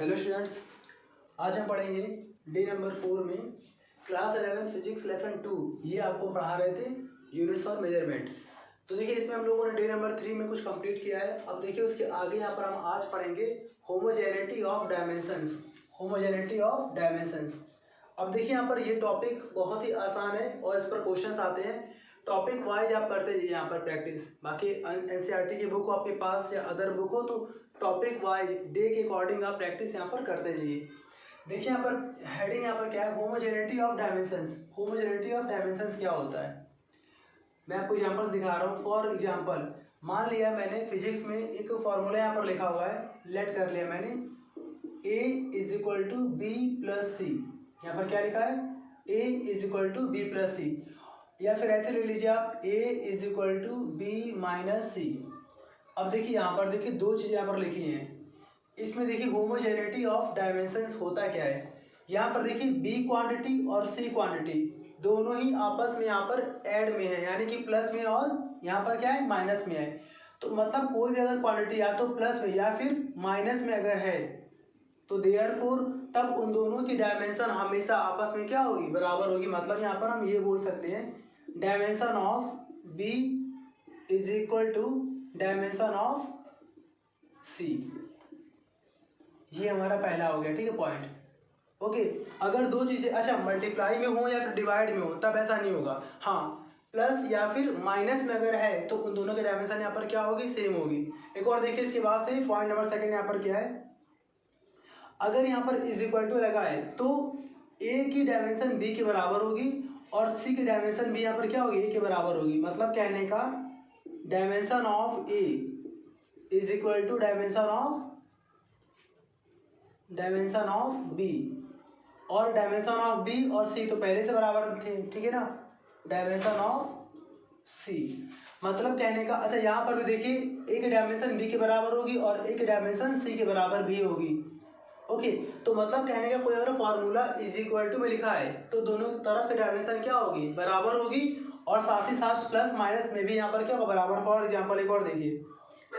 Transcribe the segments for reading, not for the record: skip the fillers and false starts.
Hello students, आज हम पढ़ेंगे डे नंबर 4 में क्लास 11 फिजिक्स लेसन 2। ये आपको पढ़ा रहे थे यूनिट्स और मेजरमेंट। तो देखिए इसमें हम लोगों ने डे नंबर 3 में कुछ कंप्लीट किया है। अब देखिए उसके आगे यहाँ पर हम आज पढ़ेंगे homogeneity of dimensions. Homogeneity of dimensions. अब देखिए यहाँ पर ये टॉपिक बहुत ही आसान है और इस पर क्वेश्चंस आते हैं। टॉपिक वाइज आप करते जाइए यहाँ पर प्रैक्टिस। बाकी एनसीईआरटी की बुक हो आपके पास या अदर बुक हो तो टॉपिक वाइज डे के अकॉर्डिंग आप प्रैक्टिस यहाँ पर करते जाइए। देखिए यहाँ पर हेडिंग यहाँ पर क्या है, homogeneity of dimensions. Homogeneity of dimensions क्या होता है, मैं आपको एग्जांपल्स दिखा रहा हूँ। फॉर एग्जांपल मान लिया मैंने फिजिक्स में एक फॉर्मूला यहाँ पर लिखा हुआ है, लेट कर लिया मैंने a is equal to B plus C. यहाँ पर क्या लिखा है, a is equal to B plus C, या फिर ऐसे ले लीजिए आप a is equal to B minus C. अब देखिए यहाँ पर देखिए दो चीज़ें यहाँ पर लिखी हैं। इसमें देखिए होमोजेनिटी ऑफ डायमेंशंस होता क्या है, यहाँ पर देखिए b क्वांटिटी और c क्वांटिटी दोनों ही आपस में यहाँ पर ऐड में है, यानी कि प्लस में और यहाँ पर क्या है माइनस में है। तो मतलब कोई भी अगर क्वांटिटी या तो प्लस में या फिर माइनस में अगर है तो देयरफॉर तब उन दोनों की डायमेंशन हमेशा आपस में क्या होगी, बराबर होगी। मतलब यहाँ पर हम ये बोल सकते हैं dimension of b is equal to dimension of c। ये हमारा पहला हो गया, ठीक है पॉइंट। ओके, अगर दो चीज़ें अच्छा मल्टीप्लाई में हो या फिर डिवाइड में हो तब ऐसा नहीं होगा। हाँ, प्लस या फिर माइनस में अगर है तो उन दोनों की डायमेंशन यहाँ पर क्या होगी, सेम होगी। एक और देखिए इसके बाद से पॉइंट नंबर सेकंड यहाँ पर क्या है, अगर यहाँ पर इज इक्वल टू लगा है तो ए की डायमेंशन बी के बराबर होगी और सी की डायमेंशन भी यहाँ पर क्या होगी, ए के बराबर होगी। मतलब कहने का dimension of A is equal to dimension of B, और डायमेंशन ऑफ बी और सी तो पहले से बराबर थे, ठीक है ना, डायमेंशन ऑफ सी। मतलब कहने का अच्छा यहाँ पर भी देखिए एक डायमेंशन बी के बराबर होगी और एक डायमेंशन सी के बराबर भी होगी। ओके, तो मतलब कहने का कोई अगर फॉर्मूला इज इक्वल टू में लिखा है तो दोनों तरफ की डायमेंशन क्या होगी, बराबर होगी, और साथ ही साथ प्लस माइनस में भी यहाँ पर क्या होगा, बराबर। फॉर एग्जाम्पल एक और देखिए,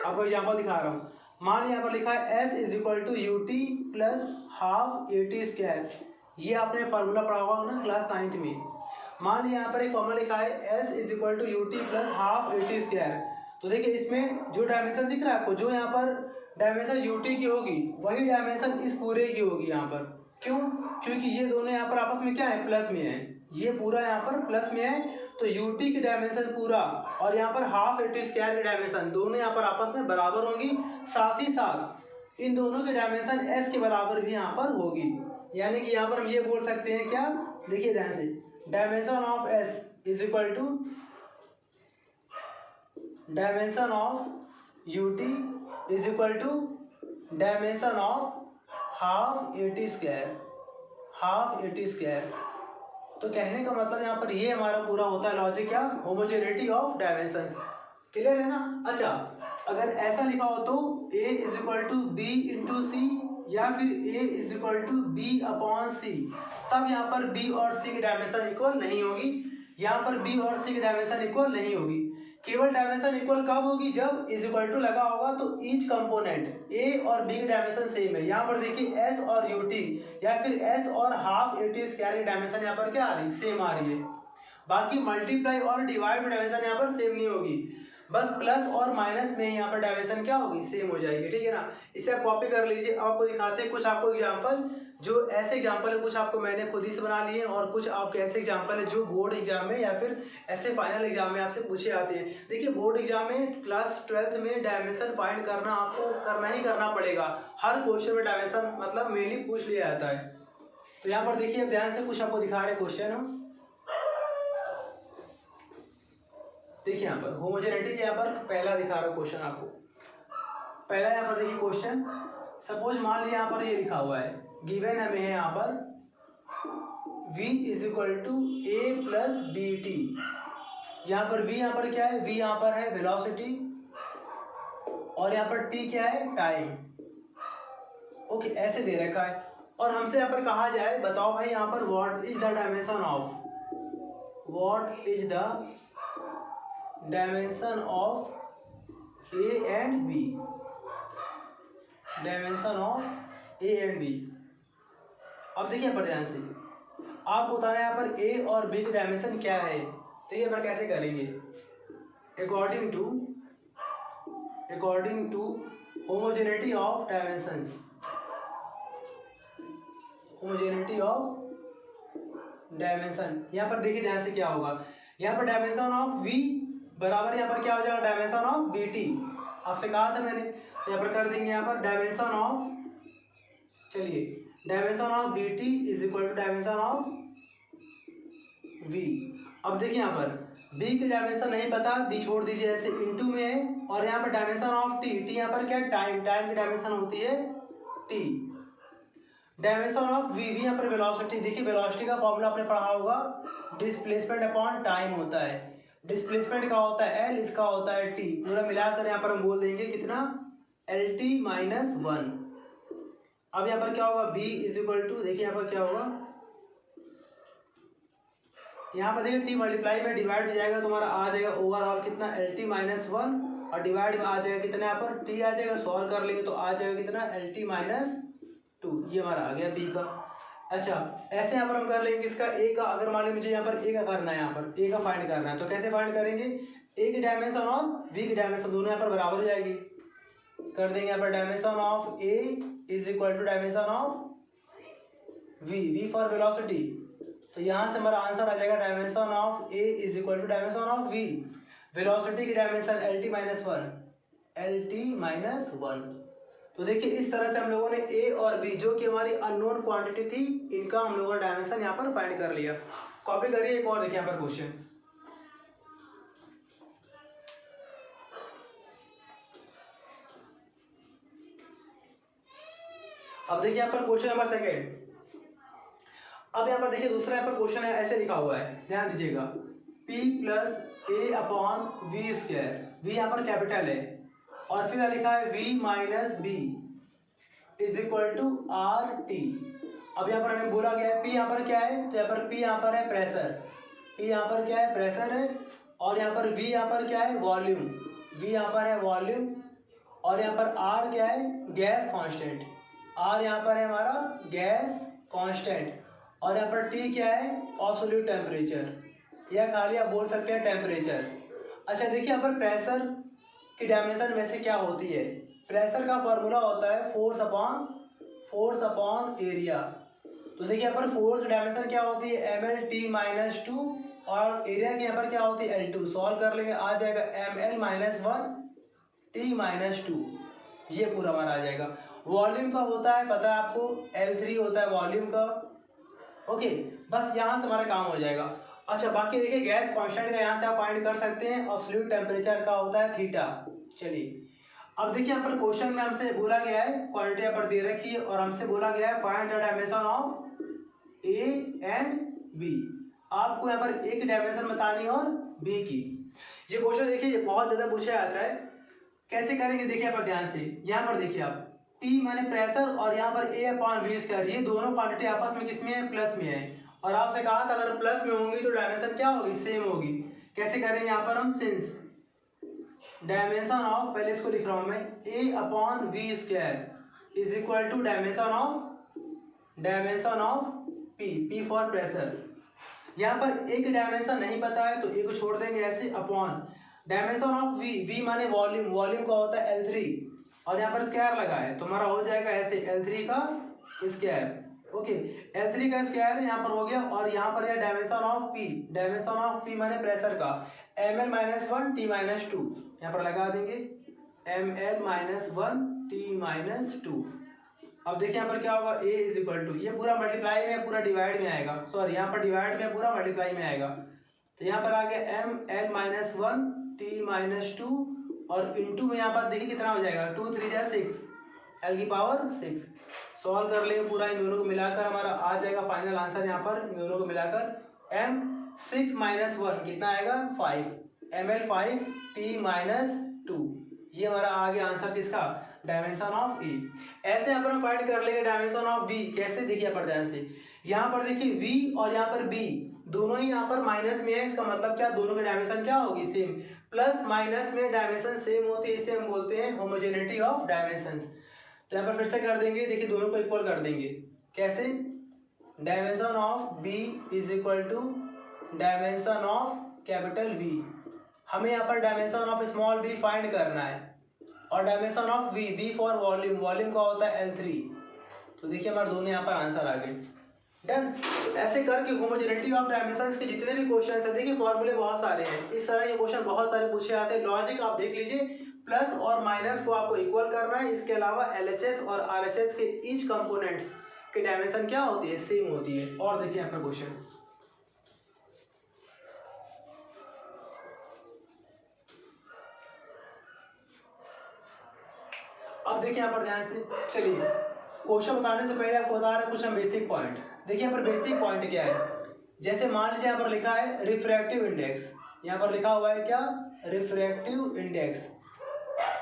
आपको एग्जाम्पल दिखा रहा हूँ। मान यहाँ पर लिखा है S is equal to U T plus half A T square. ये आपने फार्मूला पढ़ा होगा ना क्लास 9th में। मान लिया यहाँ पर एक फॉर्मूला लिखा है S is equal to U T plus half A T square. तो देखिए इसमें जो डायमेंशन दिख रहा है आपको, जो यहाँ पर डायमेंशन यू टी की होगी वही डायमेंशन इस पूरे की होगी यहाँ पर। क्यों, क्योंकि ये दोनों यहाँ पर आपस में क्या है, प्लस में है। ये पूरा यहाँ पर प्लस में है तो यू टी की डायमेंशन पूरा और यहाँ पर हाफ ए टी स्क्वायर की डायमेंशन दोनों यहाँ पर आपस में बराबर होगी। साथ ही साथ इन दोनों की डायमेंशन एस के बराबर भी यहाँ पर होगी। यानी कि यहाँ पर हम ये बोल सकते हैं क्या, देखिए ध्यान से, dimension of S is equal to dimension of U T is equal to dimension of half A T square, half A T square. तो कहने का मतलब यहाँ पर ये हमारा पूरा होता है लॉजिक, क्या, होमोजेनिटी ऑफ डायमेंशंस। क्लियर है ना। अच्छा, अगर ऐसा लिखा हो तो a is equal to B into C या फिर a is equal to B upon C, तब यहाँ पर b और c की डायमेंशन इक्वल नहीं होगी। यहाँ पर b और c की डायमेंशन इक्वल नहीं होगी। केवल डायमेंशन इक्वल कब होगी, जब इज इक्वल टू लगा होगा तो ईच कंपोनेंट a और b की डायमेंशन सेम है। यहाँ पर देखिए s और ut या फिर s और हाफ ए टी स्क्वायर की डायमेंशन यहाँ पर क्या आ रही है, सेम आ रही है। बाकी मल्टीप्लाई और डिवाइड में डायमेंशन यहाँ पर सेम नहीं होगी, बस प्लस और माइनस में यहाँ पर डायमेंशन क्या होगी, सेम हो जाएगी, ठीक है ना। इसे आप कॉपी कर लीजिए। आपको दिखाते हैं कुछ आपको एग्जांपल, जो ऐसे एग्जांपल है कुछ आपको मैंने खुद ही से बना लिए और कुछ आपके ऐसे एग्जांपल है जो बोर्ड एग्जाम में या फिर ऐसे फाइनल एग्जाम में आपसे पूछे आते हैं। देखिए बोर्ड एग्जाम में क्लास 12th में डायमेंशन फाइंड करना आपको करना ही करना पड़ेगा। हर क्वेश्चन में डायमेंशन मतलब मेनली पूछ लिया जाता है। तो यहाँ पर देखिए ध्यान से कुछ आपको दिखा रहे क्वेश्चन हम। देखिए यहाँ पर होमोजेनिटी के यहाँ पर पहला दिखा रहा हूँ क्वेश्चन आपको। पहला यहाँ पर देखिए क्वेश्चन, सपोज मान लिया यहाँ पर ये लिखा हुआ है, गिवन हमें है यहाँ पर v is equal to A plus B T. यहाँ पर v यहाँ पर क्या है, v यहाँ पर है वेलोसिटी और यहाँ पर t क्या है, टाइम। ओके, ऐसे दे रखा है और हमसे यहाँ पर कहा जाए, बताओ भाई यहाँ पर what is the dimension of, what is the dimension of A and B, dimension of A and B. अब देखिए यहाँ पर ध्यान से आपको बताना है यहाँ पर ए और बी की डायमेंशन क्या है। तो ये पर कैसे करेंगे, according to homogeneity of dimensions, homogeneity of dimension. यहाँ पर देखिए ध्यान से क्या होगा, यहाँ पर डायमेंशन ऑफ v बराबर यहाँ पर क्या हो जाएगा, डायमेंशन ऑफ बी टी। आपसे कहा था मैंने, यहाँ पर कर देंगे यहाँ पर डायमेंशन ऑफ, चलिए dimension of B T is equal to dimension of v। अब देखिए यहाँ पर b की डायमेंशन नहीं पता, b छोड़ दीजिए, ऐसे इनटू में है, और यहाँ पर डायमेंशन ऑफ t, t यहाँ पर क्या है, टाइम की डायमेंशन होती है t। डायमेंशन ऑफ v यहाँ पर वेलोसिटी, देखिए वेलोसिटी का फॉर्मूला आपने पढ़ा होगा, डिस्प्लेसमेंट अपॉन टाइम होता है। डिस्प्लेसमेंट का होता है l, इसका होता है t, पूरा मिलाकर यहाँ पर हम बोल देंगे कितना, lt माइनस 1। अब यहाँ पर क्या होगा, b इज इक्वल टू, देखिए यहाँ पर क्या होगा, यहाँ पर देखिए t मल्टीप्लाई में डिवाइड हो जाएगा, तुम्हारा आ जाएगा ओवरऑल कितना, lt माइनस 1, और डिवाइड में आ जाएगा कितना, यहाँ पर t आ जाएगा, सॉल्व कर लेंगे तो आ जाएगा कितना, lt माइनस 2। ये हमारा आ गया b का। अच्छा ऐसे यहाँ पर हम कर लेंगे किसका, a का। अगर मान लीजिए मुझे यहाँ पर a का करना है, यहाँ पर a का फाइंड करना है, तो कैसे फाइंड करेंगे, a की डायमेंशन और v की डायमेंशन दोनों यहाँ पर बराबर हो जाएगी। कर देंगे यहाँ पर dimension of a is equal to dimension of v for velocity. तो यहाँ से हमारा आंसर आ जाएगा dimension of a is equal to dimension of v। Velocity की डायमेंशन lt माइनस 1। तो देखिए इस तरह से हम लोगों ने a और b जो कि हमारी अननोन क्वांटिटी थी, इनका हम लोगों ने डायमेंशन यहाँ पर फाइंड कर लिया। कॉपी करिए, एक और देखिए यहाँ पर क्वेश्चन। अब देखिए यहाँ पर क्वेश्चन नंबर 2। अब यहाँ पर देखिए दूसरा यहाँ पर क्वेश्चन है, ऐसे लिखा हुआ है, ध्यान दीजिएगा, p plus A upon V square, v यहाँ पर कैपिटल है, और फिर लिखा है v minus B is equal to R T. अब यहाँ पर हमें बोला गया है p यहाँ पर क्या है, तो यहाँ पर p यहाँ पर है प्रेशर, p यहाँ पर क्या है, प्रेशर है, और यहाँ पर v यहाँ पर क्या है, वॉल्यूम, v यहाँ पर है वॉल्यूम, और यहाँ पर r क्या है, गैस कांस्टेंट, r यहाँ पर है हमारा गैस कांस्टेंट, और यहाँ पर T क्या है, एब्सोल्यूट टेम्परेचर, या खाली आप बोल सकते हैं टेम्परेचर। अच्छा देखिए यहाँ पर प्रेशर की डायमेंशन में से क्या होती है, प्रेशर का फॉर्मूला होता है फोर्स अपॉन एरिया। तो देखिए यहाँ पर फोर्स डायमेंशन क्या होती है, ml t माइनस 2, और एरिया की यहाँ पर क्या होती है, L2। सॉल्व कर लेंगे, आ जाएगा ml माइनस 1 t माइनस 2, ये पूरा हमारा आ जाएगा। वॉल्यूम का होता है पता है आपको, L3 होता है वॉल्यूम का। ओके बस यहाँ से हमारा काम हो जाएगा। अच्छा बाकी देखिए गैस कांस्टेंट का यहाँ से आप फाइंड कर सकते हैं, एब्सोल्यूट टेम्परेचर का होता है थीटा। चलिए अब देखिए यहाँ पर क्वेश्चन में हमसे बोला गया है, क्वांटिटी यहाँ पर दे रखी है, और हमसे बोला गया है find the dimension of A and B. आपको यहाँ पर एक डायमेंशन बतानी और बी की। ये क्वेश्चन देखिए बहुत ज़्यादा पूछा जाता है, कैसे करेंगे देखिए यहाँ पर ध्यान से। यहाँ पर देखिए आप T माने प्रेशर, और यहाँ पर A अपॉन वी स्क्वायर, ये दोनों क्वांटिटी आपस में किस में है, प्लस में है, और आपसे कहा था अगर प्लस में होंगी तो डायमेंशन क्या होगी, सेम होगी। कैसे करेंगे यहाँ पर हम, सिंस डायमेंशन ऑफ, पहले इसको लिख रहा हूँ मैं, A upon V square is equal to dimension of P for pressure. यहाँ पर एक डायमेंशन नहीं पता है तो एक को छोड़ देंगे ऐसे, अपॉन डायमेंशन ऑफ V माने वॉल्यूम का होता है L3, और यहाँ पर स्क्वायर लगा है तो हमारा हो जाएगा ऐसे L3 का स्क्वायर। ओके L3 का स्क्वायर यहाँ पर हो गया, और यहाँ पर है डायमेंशन ऑफ P माने प्रेशर का, ml माइनस 1 t माइनस 2, यहाँ पर लगा देंगे ml माइनस 1 t माइनस 2। अब देखिए यहाँ पर क्या होगा, a इज इक्वल टू, ये पूरा मल्टीप्लाई में पूरा डिवाइड में आएगा, सॉरी यहाँ पर डिवाइड में पूरा मल्टीप्लाई में आएगा, तो यहाँ पर आ गया ml माइनस 1 t माइनस 2, और इंटू में यहाँ पर देखिए कितना हो जाएगा, 2 3 जा 6, l की पावर 6। सॉल्व कर लेंगे पूरा, इन दोनों को मिलाकर हमारा आ जाएगा फाइनल आंसर। यहाँ पर इन दोनों को मिलाकर m 6 माइनस 1 कितना आएगा, 5, ml 5 t माइनस 2, ये हमारा आ गया आंसर किसका, डायमेंशन ऑफ ए। ऐसे यहाँ पर हम फाइंड कर लेंगे डायमेंशन ऑफ बी। कैसे देखिए यहाँ पर ध्यान से, यहाँ पर देखिए v और यहाँ पर b दोनों ही यहाँ पर माइनस में है, इसका मतलब क्या, दोनों की डायमेंशन क्या होगी, सेम। प्लस माइनस में डायमेंशन सेम होती है, इसे हम बोलते हैं होमोजेनिटी ऑफ डायमेंशंस। तो यहाँ पर फिर से कर देंगे, देखिए दोनों को इक्वल कर देंगे। कैसे? Dimension of B is equal to dimension of capital V. हमें यहाँ पर dimension of small B find करना है और dimension of V, V for volume, volume का होता है L3। तो देखिए हमारे दोनों यहाँ पर आंसर आ गए। डन। ऐसे करके होमोजेनिटी ऑफ डायमेंशंस के जितने भी क्वेश्चन हैं, देखिए फॉर्मूले बहुत सारे हैं, इस तरह के क्वेश्चन बहुत सारे पूछे आते हैं। लॉजिक आप देख लीजिए, प्लस और माइनस को आपको इक्वल करना है। इसके अलावा LHS और RHS के ईच कंपोनेंट्स की डायमेंशन क्या होती है? सेम होती है। और देखिए आपका क्वेश्चन, अब देखिए यहाँ पर ध्यान से चलिए, क्वेश्चन बताने से पहले आपको बता रहा है कुछ हम बेसिक पॉइंट। देखिए यहाँ पर बेसिक पॉइंट क्या है, जैसे मान लीजिए यहाँ पर लिखा है रिफ्रैक्टिव इंडेक्स, यहाँ पर लिखा हुआ है क्या? Refractive index.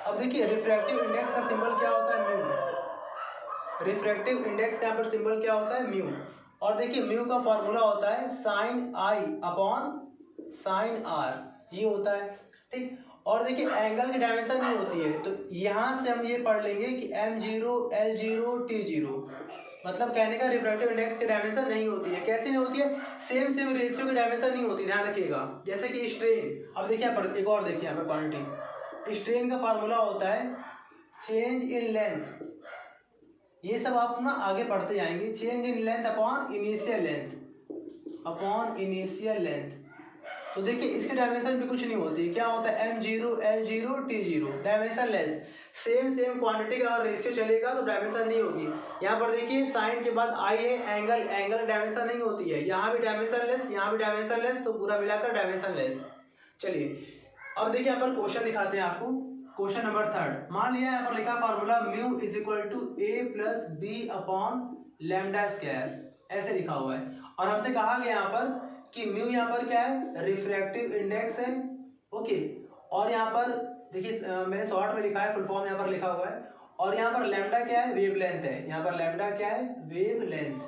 अब देखिए रिफ्रैक्टिव इंडेक्स का सिंबल क्या होता है? म्यू। रिफ्रैक्टिव इंडेक्स का यहाँ पर सिंबल क्या होता है? म्यू। और देखिए म्यू का फॉर्मूला होता है sine I upon sine R, ये होता है, ठीक। और देखिए एंगल की डायमेंशन नहीं होती है, तो यहाँ से हम ये पढ़ लेंगे कि M0 L0 T0, मतलब कहने का रिफ्रैक्टिव इंडेक्स की डायमेंशन नहीं होती है। कैसे नहीं होती है? सेम रेशियो की डायमेंशन नहीं होती, ध्यान रखिएगा। जैसे कि स्ट्रेन, अब देखिए यहाँ पर एक और देखिए यहाँ पर क्वांटिटी, स्ट्रेन का फार्मूला होता है चेंज इन लेंथ, ये सब आप ना आगे पढ़ते जाएंगे। Change in length upon initial length, upon initial length. तो देखिए इसकी डायमेंशन भी कुछ नहीं होती, क्या होता है? M0 L0 T0, dimension less. Same quantity का अगर रेशियो चलेगा तो डायमेंशन नहीं होगी। यहाँ पर देखिए साइन के बाद आई है, एंगल डायमेंशन नहीं होती है, यहाँ भी डायमेंशन लेस, यहाँ भी डायमेंशन लेस, तो पूरा मिलाकर डायमेंशन लेस। चलिए अब देखिए यहाँ पर क्वेश्चन दिखाते हैं आपको। क्वेश्चन नंबर 3, मान लिया यहाँ पर लिखा formula mu is equal to A plus B upon lambda square, ऐसे लिखा हुआ है। और हमसे कहा गया यहाँ पर कि म्यू यहाँ पर क्या है? रिफ्रैक्टिव इंडेक्स है, ओके। और यहाँ पर देखिए मैंने शॉर्ट में लिखा है, फुल फॉर्म यहाँ पर लिखा हुआ है। और यहाँ पर लैम्डा क्या है? वेवलेंथ है। यहाँ पर लैम्डा क्या है? Wavelength,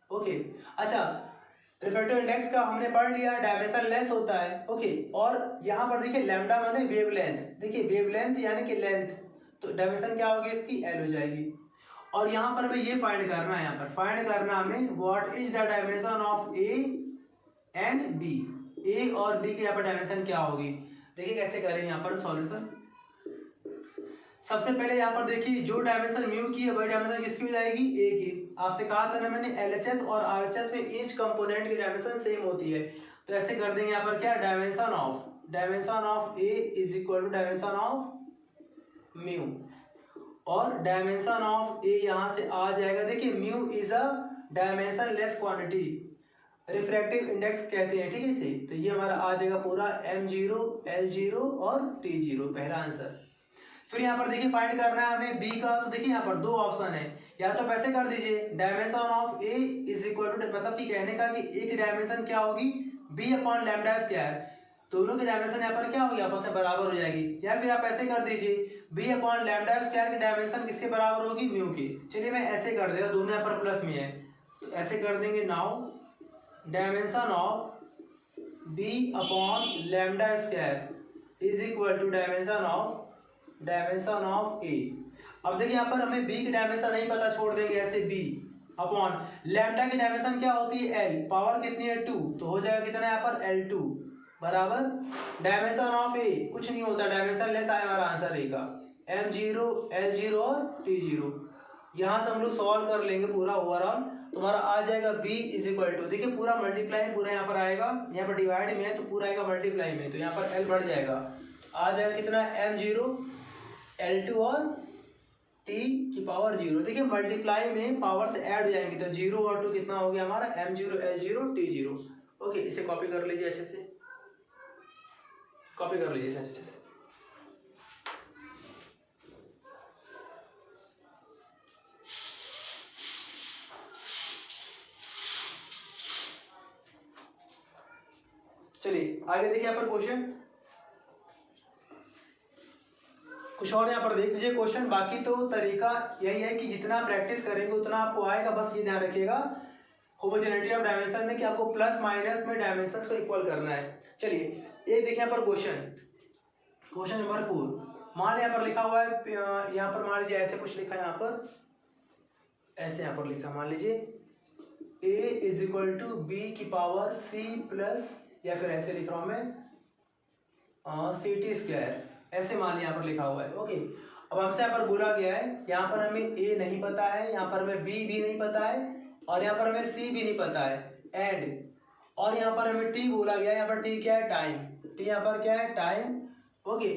okay. अच्छा, रिफ्रैक्टिव इंडेक्स का हमने पढ़ लिया, डायमेंशन लेस होता है, ओके। और यहाँ पर देखिए लैम्डा माने वेवलेंथ, देखिए वेवलेंथ यानी कि लेंथ, तो डायमेंशन क्या होगी इसकी? L हो जाएगी। और यहाँ पर हमें ये फाइंड करना है, यहाँ पर फाइंड करना हमें what is the dimension of A and B, A और B की यहाँ पर डायमेंशन क्या होगी। देखिए कैसे करें यहाँ पर सॉल्यूशन। सबसे पहले यहाँ पर देखिए जो डायमेंशन म्यू की है वही डायमेंशन किसकी हो जाएगी? A की। आपसे कहा था ना मैंने LHS और RHS में ईच कंपोनेंट की डायमेंशन सेम होती है, तो ऐसे कर देंगे यहाँ पर क्या? Dimension of A is equal to dimension of mu, और डायमेंशन ऑफ A यहाँ से आ जाएगा। देखिए mu is a dimensionless quantity, refractive index कहते हैं, ठीक है इसे। तो ये हमारा आ जाएगा पूरा M0 L0 और T0, पहला आंसर। फिर यहाँ पर देखिए फाइंड करना है हमें B का, तो देखिए यहाँ पर दो ऑप्शन है, या तो वैसे कर दीजिए dimension of A is equal to, मतलब कि कहने का कि A की डायमेंशन क्या होगी? B अपॉन लैम्डा स्क्वायर, दोनों की डायमेंशन यहाँ पर क्या होगी? आपस में बराबर हो जाएगी। या फिर आप ऐसे कर दीजिए B अपॉन लैम्डा स्क्वायर की डायमेंशन किसके बराबर होगी? म्यू की। चलिए मैं ऐसे कर देता हूँ, दोनों यहाँ पर प्लस में है, तो ऐसे कर देंगे। Now dimension of B upon lambda square is equal to dimension of A। अब देखिए यहाँ पर हमें B की डायमेंशन नहीं पता, छोड़ देंगे ऐसे। B अपॉन लैम्डा की डायमेंशन क्या होती है? L, पावर कितनी है? 2, तो हो जाएगा कितना यहाँ पर? L2 बराबर डायमेंशन ऑफ A कुछ नहीं होता, डायमेंशन लेस आया हमारा आंसर A का, M0 L0 और T0। यहाँ से हम लोग सॉल्व कर लेंगे पूरा ओवरऑल, तुम्हारा आ जाएगा B इज इक्वल टू, देखिए पूरा मल्टीप्लाई पूरा यहाँ पर आएगा, यहाँ पर डिवाइड में है तो पूरा आएगा मल्टीप्लाई में, तो यहाँ पर L बढ़ जाएगा, आ जाएगा कितना? M0 L2 और T की पावर 0। देखिए मल्टीप्लाई में पावर से ऐड हो जाएंगे, तो 0 और 2 कितना हो गया हमारा? M0 L0 T0, okay. इसे कॉपी कर लीजिए अच्छे से, कॉपी कर लीजिए अच्छे से। चलिए आगे देखिए यहाँ पर क्वेश्चन, कुछ और यहाँ पर देख लीजिए क्वेश्चन। बाकी तो तरीका यही है कि जितना प्रैक्टिस करेंगे उतना आपको आएगा, बस ये ध्यान रखिएगा होमोजेनिटी ऑफ डायमेंशन में कि आपको प्लस माइनस में डायमेंशंस को इक्वल करना है। चलिए एक देखिए यहाँ पर क्वेश्चन नंबर 4, मान यहाँ पर लिखा हुआ है, यहाँ पर मान लीजिए ऐसे कुछ लिखा है, यहाँ पर ऐसे यहाँ पर लिखा, मान लीजिए a is equal to B की पावर c प्लस, या फिर ऐसे लिख रहा हूँ मैं सी टी स्क्वायर, ऐसे मान लिया यहाँ पर लिखा हुआ है। ओके, अब हमसे यहाँ पर बोला गया है, यहाँ पर हमें a नहीं पता है, यहाँ पर हमें b भी नहीं पता है, और यहाँ पर हमें c भी नहीं पता है, एंड और यहाँ पर हमें t बोला गया है। यहाँ पर t क्या है, टाइम, t यहाँ पर क्या है, टाइम। ओके,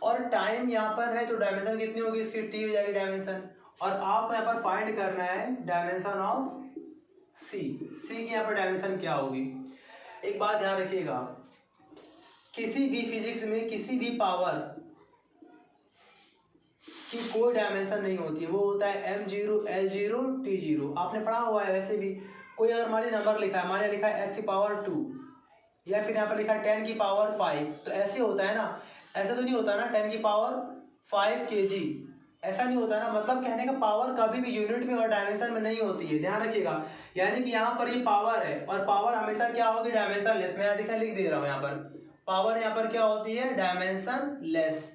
और टाइम यहाँ पर है तो डायमेंशन कितनी होगी इसकी, t हो जाएगी डायमेंशन, और आपको यहाँ पर फाइंड करना है डायमेंशन ऑफ c की यहाँ पर डायमेंशन क्या होगी। एक बात ध्यान रखिएगा, किसी भी फिजिक्स में किसी भी पावर की कोई डायमेंशन नहीं होती है, वो होता है m0 l0 t0। आपने पढ़ा हुआ है वैसे भी, कोई अगर मान लीजिए नंबर लिखा है, मान लिया लिखा है x की पावर 2, या फिर यहाँ पर लिखा है 10 की पावर 5, तो ऐसे होता है ना, ऐसा तो नहीं होता ना 10 की पावर 5 kg, ऐसा नहीं होता ना। मतलब कहने का पावर कभी भी यूनिट में और डायमेंशन में नहीं होती है, ध्यान रखिएगा। यानी कि यहाँ पर ये पावर है, और पावर हमेशा क्या होगी, डायमेंशन लेस। मैं यहाँ देखा लिख दे रहा हूँ, यहाँ पर पावर यहाँ पर क्या होती है, डायमेंशन लेस।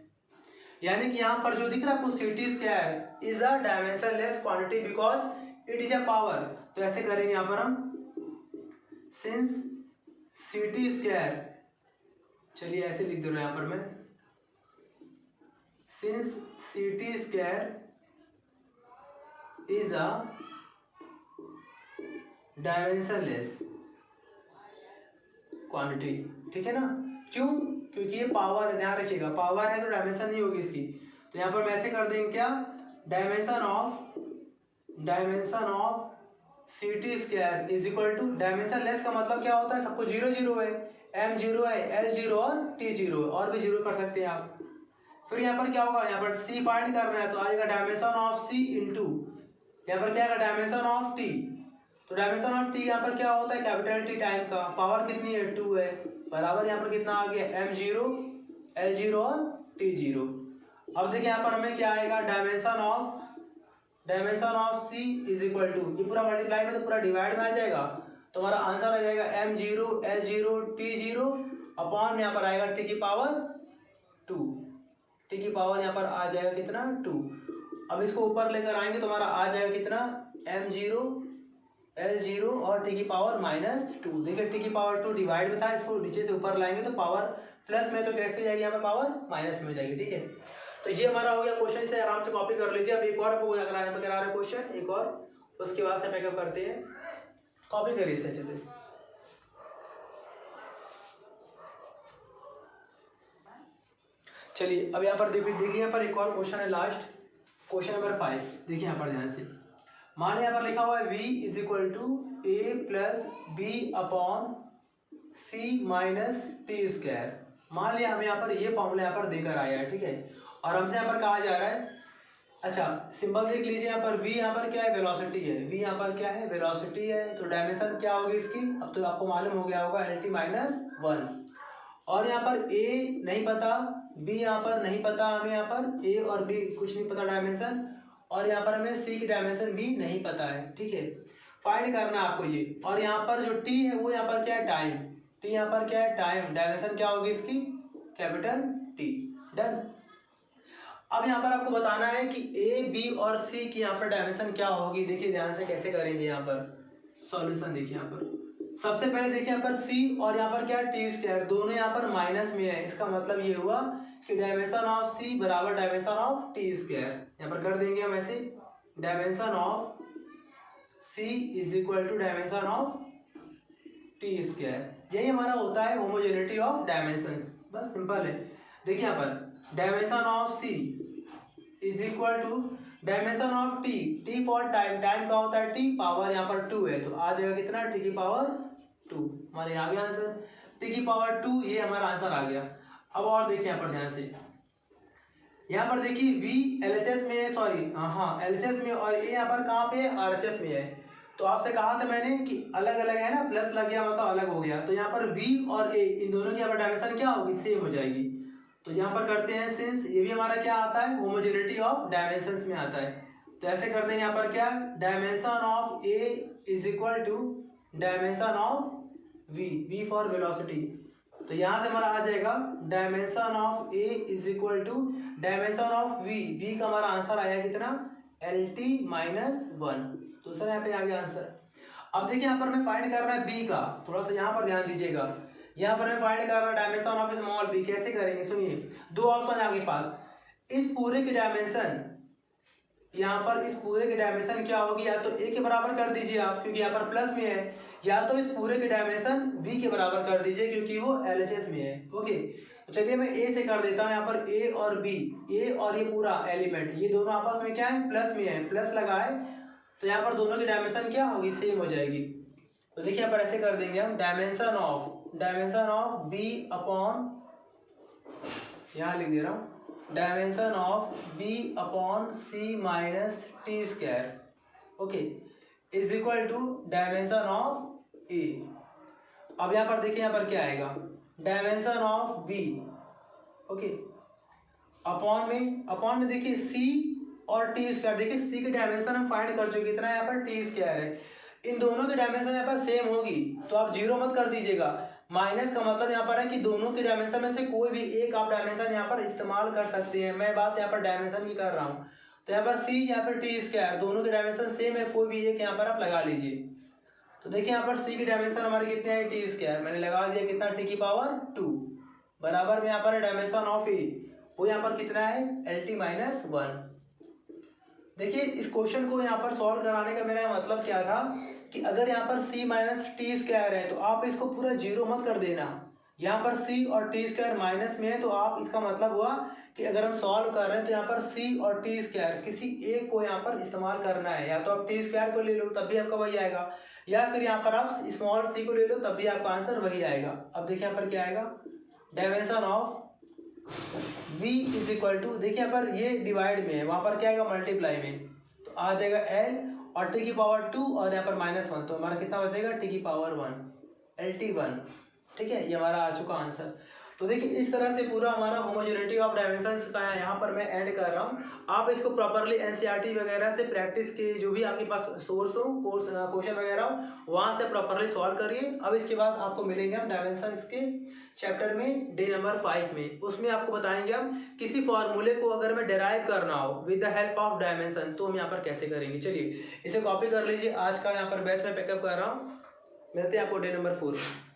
यानी कि यहाँ पर जो दिख रहा है आपको C T square is a dimensionless quantity because it is a power. तो ऐसे करेंगे यहाँ पर हम, सिंस सी टी स्क्वायर, चलिए ऐसे लिख दे रहा हूँ यहाँ पर मैं, since C T square is a dimensionless quantity, ठीक है ना। क्यों, क्योंकि ये पावर है, ध्यान रखिएगा, पावर है तो डायमेंशन नहीं होगी इसकी। तो यहाँ पर हम ऐसे कर देंगे क्या, dimension of C T square is equal to, dimensionless का मतलब क्या होता है, सबको 0 0 है, m 0 है, l 0 और t 0, और भी 0 कर सकते हैं आप। फिर यहाँ पर क्या होगा, यहाँ पर c फाइंड करना है, तो आएगा डायमेंशन ऑफ c इंटू यहाँ पर क्या आएगा, डायमेंशन ऑफ t। तो डायमेंशन ऑफ t यहाँ पर क्या होता है, कैपिटल T टाइम का, पावर कितनी है, 2 है, बराबर यहाँ पर कितना आ गया, m0 l0 और t0। अब देखिए यहाँ पर हमें क्या आएगा, dimension of c is equal to, ये पूरा मल्टीप्लाई में तो पूरा डिवाइड में आ जाएगा, तो हमारा आंसर आ जाएगा m0 l0 t0 अपॉन यहाँ पर आएगा t की पावर 2, t की पावर यहाँ पर आ जाएगा कितना, 2। अब इसको ऊपर लेकर आएंगे तो हमारा आ जाएगा कितना, m0 l0 और t की पावर -2। देखिए t की पावर 2 डिवाइड में था, इसको नीचे से ऊपर लाएंगे तो पावर प्लस में, तो कैसे हो जाएगी यहाँ पर, पावर माइनस में हो जाएगी, ठीक है। तो ये हमारा हो गया क्वेश्चन, से आराम से कॉपी कर लीजिए। अब एक और आपको करा रहा है क्वेश्चन, एक और, उसके बाद से पैकअप करते हैं, कॉपी करिए इसे अच्छे से। चलिए अब यहाँ पर देखिए यहाँ पर एक और क्वेश्चन है, लास्ट क्वेश्चन नंबर 5। देखिए यहाँ पर ध्यान से, मान लिया यहाँ पर लिखा हुआ है v is equal to a plus B upon C minus T square. मान लिया हमें यहाँ पर ये फॉर्मूला यहाँ पर देकर आया है, ठीक है, और हमसे यहाँ पर कहा जा रहा है, अच्छा सिंबल देख लीजिए, यहाँ पर v यहाँ पर क्या है, वेलोसिटी है, v यहाँ पर क्या है, वेलोसिटी है, तो डायमेंशन क्या होगी इसकी, अब तो आपको मालूम हो गया होगा, lt -1। और यहाँ पर a नहीं पता, b यहाँ पर नहीं पता हमें, यहाँ पर a और b कुछ नहीं पता डायमेंशन, और यहाँ पर हमें c की डायमेंशन भी नहीं पता है, ठीक है। फाइंड करना है आपको ये, और यहाँ पर जो t है वो यहाँ पर क्या है, टाइम, t यहाँ पर क्या है, टाइम, डायमेंशन क्या होगी इसकी, कैपिटल T। डन। अब यहाँ पर आपको बताना है कि a b और c की यहाँ पर डायमेंशन क्या होगी। देखिए ध्यान से कैसे करेंगे, यहाँ पर सॉल्यूशन देखिए, यहाँ पर सबसे पहले देखिए यहाँ पर c और यहाँ पर क्या है, टी स्क्वायर, दोनों यहाँ पर माइनस में है, इसका मतलब ये हुआ कि डायमेंशन ऑफ c बराबर डायमेंशन ऑफ टी स्क्वायर। यहाँ पर कर देंगे हम ऐसे, dimension of c is equal to dimension of T square. यही हमारा होता है होमोजेनिटी ऑफ डायमेंशंस, बस सिंपल है। देखिए यहाँ पर dimension of c is equal to dimension of t, t for time, time का होता है t, पावर यहाँ पर 2 है, तो आ जाएगा कितना, t की पावर 2, हमारे आ गया आंसर, t की पावर 2, ये हमारा आंसर आ गया। अब और देखिए यहाँ पर ध्यान से, यहाँ पर देखिए v LHS में है, सॉरी हाँ LHS में, और a यहाँ पर कहाँ पे है, RHS में है। तो आपसे कहा था मैंने कि अलग अलग है ना, प्लस लग गया मतलब अलग हो गया, तो यहाँ पर v और a इन दोनों की यहाँ पर डायमेंशन क्या होगी, सेम हो जाएगी। तो यहाँ पर करते हैं, सिंस ये भी हमारा क्या आता है, होमोजेनिटी ऑफ डायमेंशंस में आता है, तो ऐसे कर देंगे यहाँ पर क्या, dimension of a is equal to dimension of v, v for velocity, तो यहाँ से हमारा आ जाएगा dimension of A is equal to dimension of V का हमारा आंसर आया कितना LT-1। दूसरा यहाँ पे आ गया आंसर। अब देखिए यहाँ पर हमें फाइंड करना है बी का, थोड़ा सा यहाँ पर ध्यान दीजिएगा। यहाँ पर हमें फाइंड करना है डायमेंशन ऑफ स्मॉल बी। कैसे करेंगे सुनिए, दो ऑप्शन है आपके पास। इस पूरे की डायमेंशन, यहाँ पर इस पूरे की डायमेंशन क्या होगी, या तो ए के बराबर कर दीजिए आप क्योंकि यहाँ पर प्लस में है, या तो इस पूरे की डायमेंशन बी के बराबर कर दीजिए क्योंकि वो LHS में है। ओके, तो चलिए मैं ए से कर देता हूँ। यहाँ पर ए और बी, ए और ये पूरा एलिमेंट, ये दोनों आपस में क्या है, प्लस में है। प्लस लगाए तो यहाँ पर दोनों की डायमेंशन क्या होगी, सेम हो जाएगी। तो देखिए यहाँ पर ऐसे कर देंगे हम, डायमेंशन ऑफ बी अपॉन, यहाँ लिख दे रहा हूँ, dimension of B upon C minus T square, okay, is equal to dimension of A. अब यहाँ पर देखिए यहाँ पर क्या आएगा, dimension of B, okay, upon में देखिए सी और टी स्क्वायर। देखिए सी की डायमेंशन हम फाइंड कर चुके, कितना यहाँ पर टी स्क्वायर है। इन दोनों की डायमेंशन यहाँ पर सेम होगी तो आप जीरो मत कर दीजिएगा। माइनस का मतलब यहाँ पर है कि दोनों की डायमेंशन में से कोई भी एक आप डायमेंशन यहाँ पर इस्तेमाल कर सकते हैं। मैं बात यहाँ पर डायमेंशन की कर रहा हूँ। तो यहाँ पर सी या फिर टी स्क्वायर, दोनों की डायमेंशन सेम है, कोई भी एक यहाँ पर आप लगा लीजिए। तो देखिए यहाँ पर सी की डायमेंशन हमारे कितने हैं, टी स्क्वायर, मैंने लगा दिया कितना, टी की पावर 2, बराबर में यहाँ पर डायमेंशन ऑफ ए, वो यहाँ पर कितना है, LT-1। देखिए इस क्वेश्चन को यहाँ पर सॉल्व कराने का मेरा मतलब क्या था कि अगर यहाँ पर c माइनस टी स्क्वायर है तो आप इसको पूरा जीरो मत कर देना। यहाँ पर c और टी स्क्वायर माइनस में है तो आप, इसका मतलब हुआ कि अगर हम सॉल्व कर रहे हैं तो यहाँ पर c और टी स्क्वायर किसी एक को यहाँ पर इस्तेमाल करना है। या तो आप टी स्क्वायर को ले लो तब भी आपका वही आएगा, या फिर यहाँ पर आप स्मॉल c को ले लो तब भी आपका आंसर वही आएगा। अब देखिए यहाँ पर क्या आएगा, dimension of v is equal to, देखिए यहाँ पर ये डिवाइड में है, वहाँ पर क्या आएगा, मल्टीप्लाई में, तो आ जाएगा l और टी की पावर 2 और यहाँ पर -1, तो हमारा कितना बचेगा, टी की पावर 1, LT-1। ठीक है, ये हमारा आ चुका आंसर। तो देखिए इस तरह से पूरा हमारा होमोजेनिटी ऑफ डायमेंशंस का यहाँ पर मैं ऐड कर रहा हूँ। आप इसको प्रॉपरली NCERT वगैरह से प्रैक्टिस के, जो भी आपके पास सोर्स हो, कोर्स क्वेश्चन वगैरह हो, वहाँ से प्रॉपरली सॉल्व करिए। अब इसके बाद आपको मिलेंगे हम डायमेंशंस के चैप्टर में, डे नंबर 5 में। उसमें आपको बताएंगे हम किसी फॉर्मूले को अगर हमें डेराइव करना हो with the help of dimension तो हम यहाँ पर कैसे करेंगे। चलिए इसे कॉपी कर लीजिए। आज का यहाँ पर बैच में पिकअप कर रहा हूँ। मिलते हैं आपको डे नंबर 4 में।